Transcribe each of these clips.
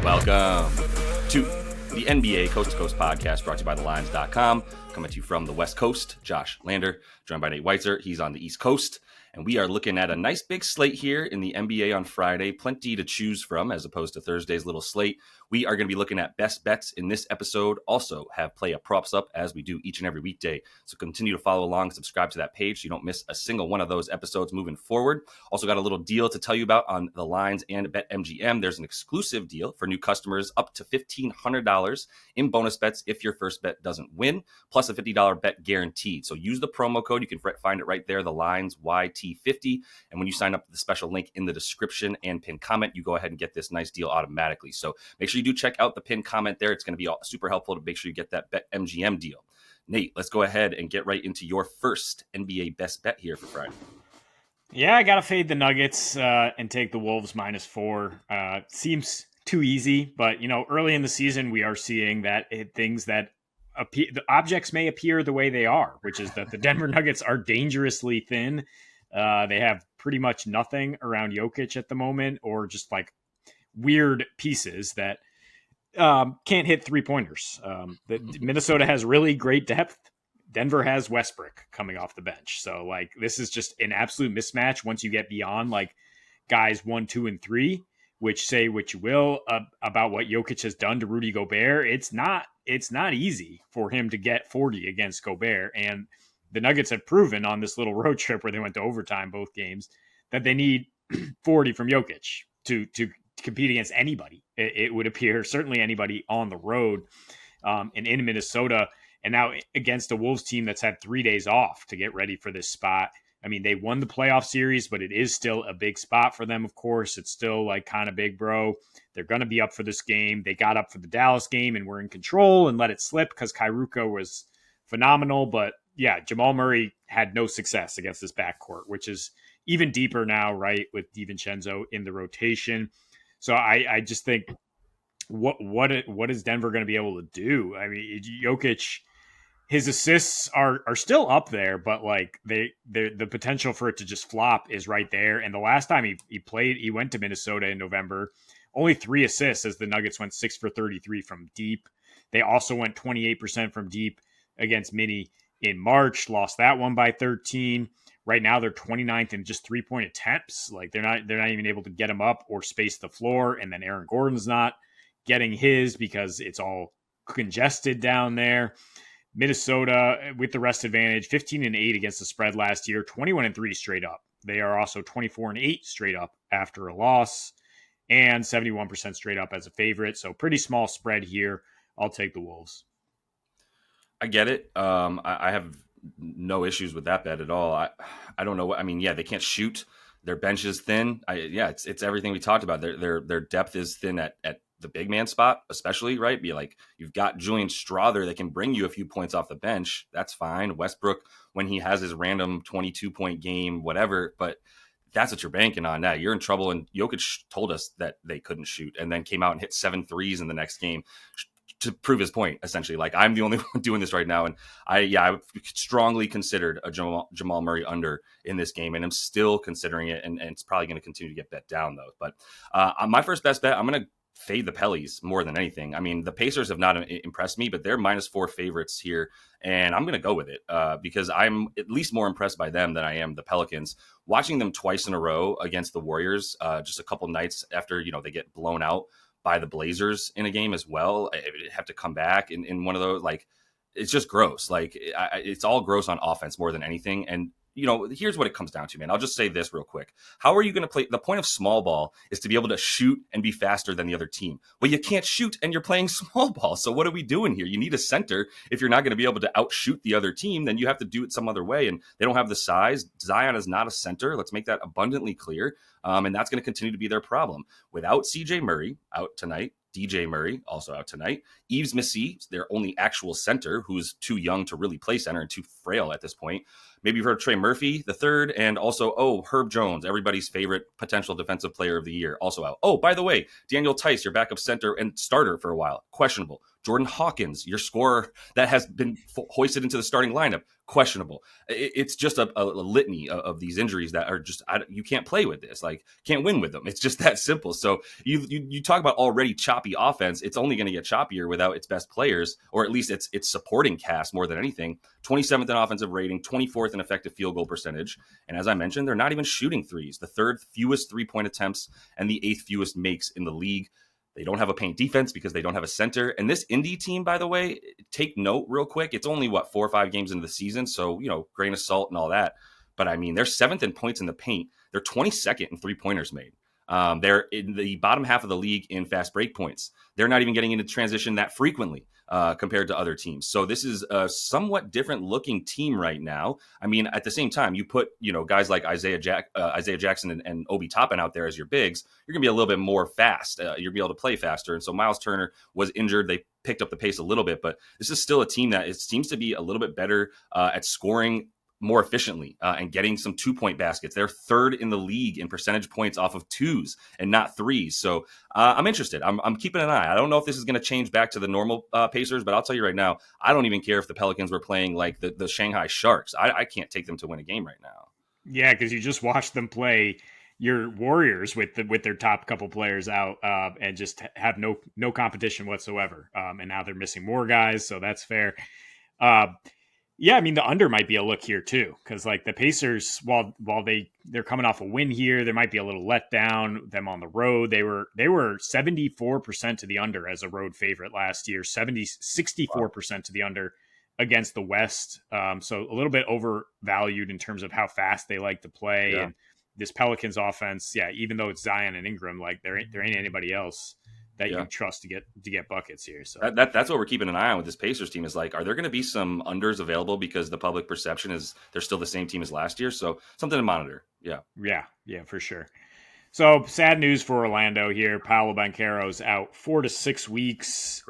Welcome to the NBA Coast to Coast podcast brought to you by thelines.com. Coming to you from the West Coast, Josh Lander, joined by Nate Weitzer. He's on the East Coast. And we are looking at a nice big slate here in the NBA on Friday. Plenty to choose from as opposed to Thursday's little slate. We are going to be looking at best bets in this episode. Also have play a props up as we do each and every weekday. So continue to follow along, subscribe to that page so you don't miss a single one of those episodes moving forward. Also got a little deal to tell you about on the Lines and BetMGM. There's an exclusive deal for new customers up to $1,500 in bonus bets if your first bet doesn't win, plus a $50 bet guaranteed. So use the promo code. You can find it right there, the Lines YT50. And when you sign up, the special link in the description and pin comment, you go ahead and get this nice deal automatically. So make sure you do check out the pin comment there. It's going to be super helpful to make sure you get that BetMGM deal. Nate, let's go ahead and get right into your first NBA best bet here for Friday. Yeah, I got to fade the Nuggets and take the Wolves -4. Seems too easy, but early in the season, we are seeing that things that the objects may appear the way they are, which is that the Denver Nuggets are dangerously thin. They have pretty much nothing around Jokic at the moment, or just like weird pieces that can't hit three-pointers. Minnesota has really great depth. Denver has Westbrook coming off the bench. So, this is just an absolute mismatch once you get beyond, guys 1, 2, and 3, which say what you will about what Jokic has done to Rudy Gobert. It's not easy for him to get 40 against Gobert. And the Nuggets have proven on this little road trip where they went to overtime both games that they need 40 from Jokic to compete against anybody. It would appear, certainly anybody on the road and in Minnesota. And now against a Wolves team that's had 3 days off to get ready for this spot. I mean, they won the playoff series, but it is still a big spot for them, of course. It's still kind of big, bro. They're going to be up for this game. They got up for the Dallas game and were in control and let it slip because Kairuka was phenomenal. But yeah, Jamal Murray had no success against this backcourt, which is even deeper now, right, with DiVincenzo in the rotation. So I just think, what is Denver going to be able to do? I mean, Jokic, his assists are still up there, but the potential for it to just flop is right there. And the last time he went to Minnesota in November, only 3 assists as the Nuggets went 6 for 33 from deep. They also went 28% from deep against Mini in March, lost that one by 13. Right now they're 29th in just 3-point attempts. They're not even able to get them up or space the floor. And then Aaron Gordon's not getting his because it's all congested down there. Minnesota with the rest advantage, 15-8 against the spread last year, 21-3 straight up. They are also 24-8 straight up after a loss, and 71% straight up as a favorite. So pretty small spread here. I'll take the Wolves. I get it. I have no issues with that bet at all. I don't know what I mean. Yeah, they can't shoot. Their bench is thin. It's everything we talked about. Their depth is thin at the big man spot, especially, right? You've got Julian Strawther that can bring you a few points off the bench. That's fine. Westbrook, when he has his random 22-point game, whatever, but that's what you're banking on now. You're in trouble. And Jokic told us that they couldn't shoot and then came out and hit 7 threes in the next game to prove his point, essentially. I'm the only one doing this right now. And I strongly considered a Jamal Murray under in this game, and I'm still considering it. And it's probably going to continue to get bet down, though. But on my first best bet, I'm going to fade the Pellies more than anything. I mean, the Pacers have not impressed me, but they're -4 favorites here. And I'm going to go with it because I'm at least more impressed by them than I am the Pelicans. Watching them twice in a row against the Warriors, just a couple nights after, they get blown out by the Blazers in a game as well. I have to come back in one of those. It's just gross. It's all gross on offense more than anything. And here's what it comes down to, man. I'll just say this real quick. How are you going to play? The point of small ball is to be able to shoot and be faster than the other team. Well, you can't shoot and you're playing small ball. So what are we doing here? You need a center. If you're not going to be able to outshoot the other team, then you have to do it some other way. And they don't have the size. Zion is not a center. Let's make that abundantly clear. And that's going to continue to be their problem. Without CJ Murray out tonight, DJ Murray also out tonight. Yves Missy, their only actual center, who's too young to really play center and too frail at this point. Maybe you've heard of Trey Murphy, the third, and also, Herb Jones, everybody's favorite potential defensive player of the year, also out. Oh, by the way, Daniel Tice, your backup center and starter for a while, questionable. Jordan Hawkins, your scorer that has been hoisted into the starting lineup, questionable. It's just a litany of these injuries that are just, you can't play with this, like can't win with them. It's just that simple. So you talk about already choppy offense. It's only going to get choppier without its best players, or at least its supporting cast more than anything. 27th in offensive rating, 24th in effective field goal percentage. And as I mentioned, they're not even shooting threes, the third fewest 3-point attempts and the eighth fewest makes in the league. They don't have a paint defense because they don't have a center. And this Indy team, by the way, take note real quick. It's only, 4 or 5 games into the season. So, grain of salt and all that. But I mean, they're 7th in points in the paint. They're 22nd in 3-pointers made. They're in the bottom half of the league in fast break points. They're not even getting into transition that frequently compared to other teams. So this is a somewhat different looking team right now. I mean, at the same time, you put guys like Isaiah Jackson and Obi Toppin out there as your bigs. You're gonna be a little bit more fast. You're gonna be able to play faster. And so Miles Turner was injured. They picked up the pace a little bit, but this is still a team that it seems to be a little bit better at scoring more efficiently and getting some 2-point baskets. They're third in the league in percentage points off of 2s and not 3s. So I'm interested. I'm keeping an eye. I don't know if this is going to change back to the normal Pacers, but I'll tell you right now, I don't even care if the Pelicans were playing like the Shanghai Sharks. I can't take them to win a game right now. Yeah, because you just watched them play your Warriors with their top couple players out and just have no competition whatsoever. And now they're missing more guys, so that's fair. Yeah, I mean, the under might be a look here too, because like the Pacers, while they're coming off a win here, there might be a little letdown. Them on the road, they were 74% to the under as a road favorite last year, 64% to the under against the West. So a little bit overvalued in terms of how fast they like to play. Yeah. And this Pelicans offense, yeah, even though it's Zion and Ingram, like there ain't anybody else that you can trust to get buckets here. So that's what we're keeping an eye on with this Pacers team is like, are there going to be some unders available because the public perception is they're still the same team as last year? So something to monitor. Yeah, for sure. So sad news for Orlando here. Paolo Banchero's out 4 to 6 weeks,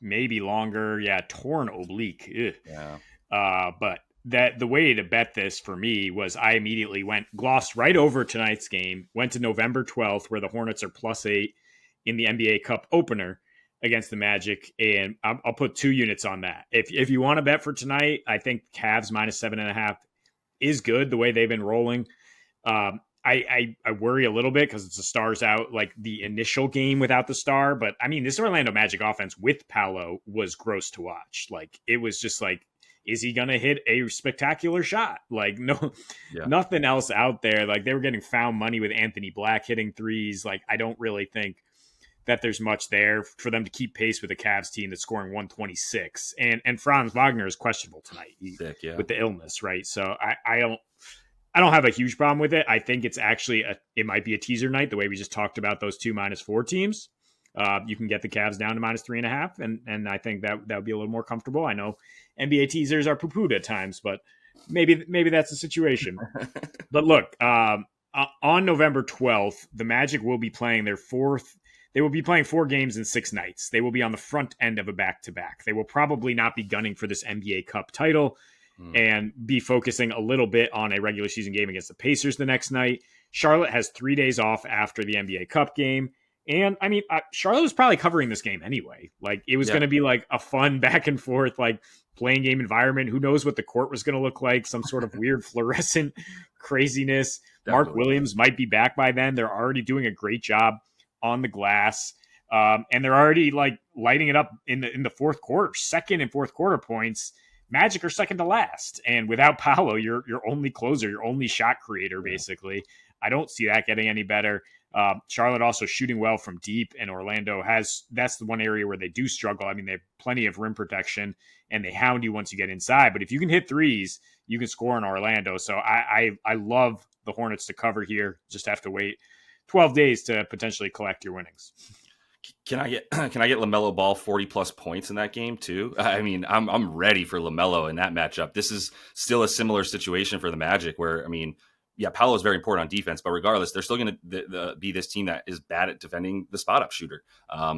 maybe longer. Yeah, torn oblique. Ugh. Yeah. But the way to bet this for me was I immediately glossed right over tonight's game, went to November 12th where the Hornets are +8 in the NBA Cup opener against the Magic, and I'll put 2 units on that. If you want to bet for tonight, I think Cavs -7.5 is good the way they've been rolling. I worry a little bit because it's the stars out, like the initial game without the star. But I mean, this Orlando Magic offense with Paolo was gross to watch. Like it was just like, is he gonna hit a spectacular shot? Like nothing else out there. Like they were getting found money with Anthony Black hitting threes. Like I don't really think that there's much there for them to keep pace with a Cavs team that's scoring 126. And Franz Wagner is questionable tonight with the illness, right? So I don't have a huge problem with it. I think it's actually it might be a teaser night the way we just talked about those 2 -4 teams. You can get the Cavs down to -3.5, and I think that would be a little more comfortable. I know NBA teasers are poo-pooed at times, but maybe that's the situation. But look, on November 12th, the Magic will be playing their fourth. They will be playing 4 games in 6 nights. They will be on the front end of a back-to-back. They will probably not be gunning for this NBA Cup title and be focusing a little bit on a regular season game against the Pacers the next night. Charlotte has 3 days off after the NBA Cup game. And I mean, Charlotte was probably covering this game anyway. Like it was going to be like a fun back and forth, like playing game environment. Who knows what the court was going to look like? Some sort of weird fluorescent craziness. Definitely. Mark Williams might be back by then. They're already doing a great job on the glass. And they're already like lighting it up in the fourth quarter, second and fourth quarter points. Magic are second to last. And without Paolo, your only closer, your only shot creator, basically. I don't see that getting any better. Charlotte also shooting well from deep, and Orlando that's the one area where they do struggle. I mean, they have plenty of rim protection, and they hound you once you get inside. But if you can hit threes, you can score in Orlando. So I love the Hornets to cover here. Just have to wait 12 days to potentially collect your winnings. Can I get LaMelo Ball 40+ points in that game too? I mean, I'm ready for LaMelo in that matchup. This is still a similar situation for the Magic where, I mean, Paolo is very important on defense, but regardless, they're still going to be this team that is bad at defending the spot up shooter.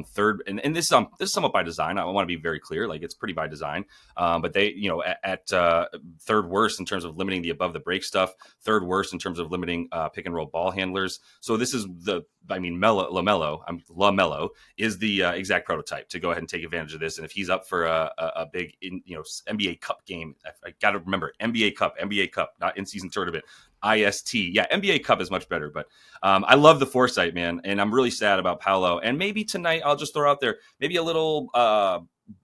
Third, and this is somewhat by design. I want to be very clear, like it's pretty by design. But they, at third worst in terms of limiting the above the break stuff, third worst in terms of limiting pick and roll ball handlers. So this is LaMelo is the exact prototype to go ahead and take advantage of this. And if he's up for a big, NBA Cup game, I got to remember NBA Cup, not in season tournament. IST. Yeah, NBA Cup is much better, but I love the foresight, man, and I'm really sad about Paolo. And maybe tonight, I'll just throw out there, maybe a little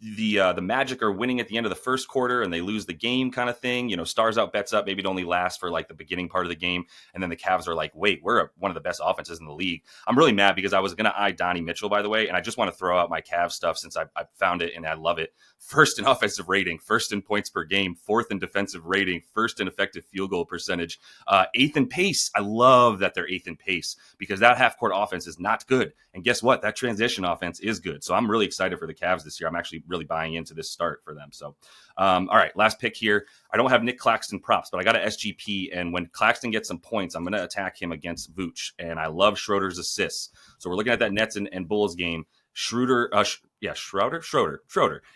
the Magic are winning at the end of the first quarter and they lose the game kind of thing. Stars out, bets up. Maybe it only lasts for like the beginning part of the game, and then the Cavs are like, wait, we're one of the best offenses in the league. I'm really mad because I was going to eye Donnie Mitchell, by the way, and I just want to throw out my Cavs stuff since I found it and I love it. First in offensive rating, first in points per game, fourth in defensive rating, first in effective field goal percentage, eighth in pace. I love that they're eighth in pace because that half court offense is not good. And guess what? That transition offense is good. So I'm really excited for the Cavs this year. I'm actually really buying into this start for them. So, all right, last pick here. I don't have Nick Claxton props, but I got an SGP. And when Claxton gets some points, I'm going to attack him against Vooch. And I love Schroeder's assists. So we're looking at that Nets and Bulls game. Schroeder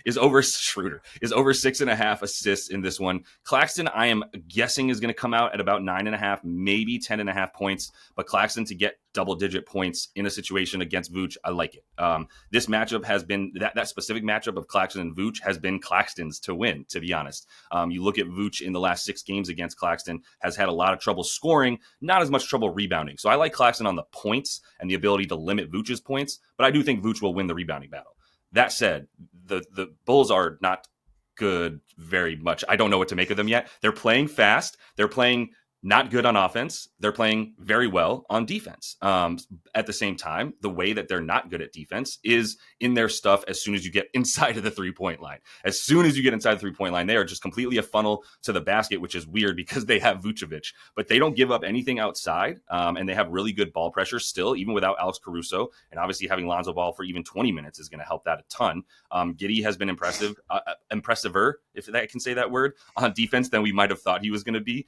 is over 6.5 assists in this one. Claxton, I am guessing, is going to come out at about 9.5, maybe 10.5 points. But Claxton to get double-digit points in a situation against Vooch, I like it. This matchup has been that specific matchup of Claxton and Vooch has been Claxton's to win. To be honest, you look at Vooch in the last 6 games against Claxton, has had a lot of trouble scoring, not as much trouble rebounding. So I like Claxton on the points and the ability to limit Vooch's points, but I do think Vooch will win the rebounding battle. That said, the Bulls are not good very much. I don't know what to make of them yet. They're playing fast. They're playing not good on offense. They're playing very well on defense. At the same time, the way that they're not good at defense is in their stuff as soon as you get inside of the three-point line. As soon as you get inside the three-point line, they are just completely a funnel to the basket, which is weird because they have Vucevic. But they don't give up anything outside, and they have really good ball pressure still, even without Alex Caruso. And obviously having Lonzo Ball for even 20 minutes is going to help that a ton. Giddey has been impressiver, if I can say that word, on defense than we might have thought he was going to be,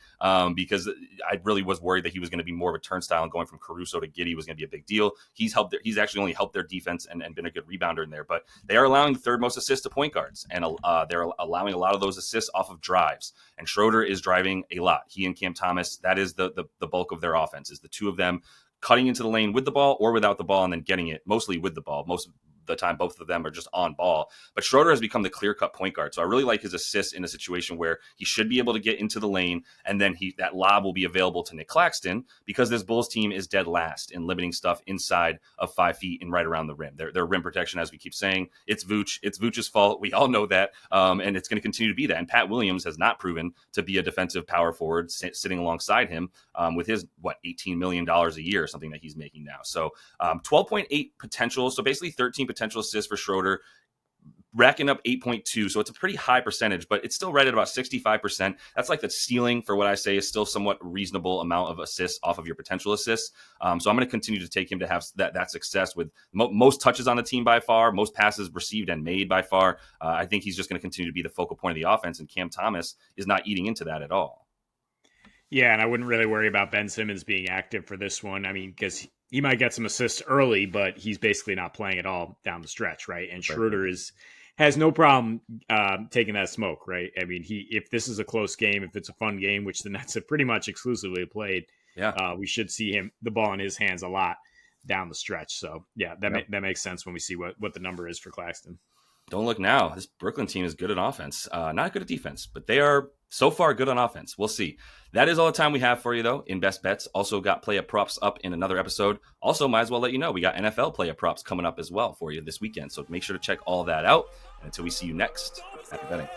because I really was worried that he was going to be more of a turnstile, and going from Caruso to Giddey was going to be a big deal. He's actually only helped their defense and been a good rebounder in there, but they are allowing the third most assists to point guards, and they're allowing a lot of those assists off of drives, and Schroeder is driving a lot. He and Cam Thomas, that is the bulk of their offense, is the two of them cutting into the lane with the ball or without the ball and then getting it, mostly with the ball. Most of the time, both of them are just on ball. But Schroeder has become the clear-cut point guard. So I really like his assists in a situation where he should be able to get into the lane, and then that lob will be available to Nick Claxton, because this Bulls team is dead last in limiting stuff inside of 5 feet and right around the rim. Their rim protection, as we keep saying, it's Vooch. It's Vooch's fault. We all know that, and it's going to continue to be that. And Pat Williams has not proven to be a defensive power forward sitting alongside him with his, $18 million a year or something that he's making now. So 12.8 potential. So basically 13 potential assists for Schroeder, racking up 8.2. So it's a pretty high percentage, but it's still right at about 65%. That's like the ceiling for what I say is still somewhat reasonable amount of assists off of your potential assists. So I'm going to continue to take him to have that success with most touches on the team by far, most passes received and made by far. I think he's just going to continue to be the focal point of the offense, and Cam Thomas is not eating into that at all. Yeah, and I wouldn't really worry about Ben Simmons being active for this one. I mean, because he might get some assists early, but he's basically not playing at all down the stretch, right? And Schroeder has no problem taking that smoke, right? I mean, if this is a close game, if it's a fun game, which the Nets have pretty much exclusively played, we should see the ball in his hands a lot down the stretch. So, yeah, that makes sense when we see what the number is for Claxton. Don't look now. This Brooklyn team is good at offense. Not good at defense, but they are so far good on offense. We'll see. That is all the time we have for you, though, in Best Bets. Also got Play Up Props up in another episode. Also, might as well let you know, we got NFL Play Up Props coming up as well for you this weekend. So make sure to check all that out. And until we see you next, happy betting.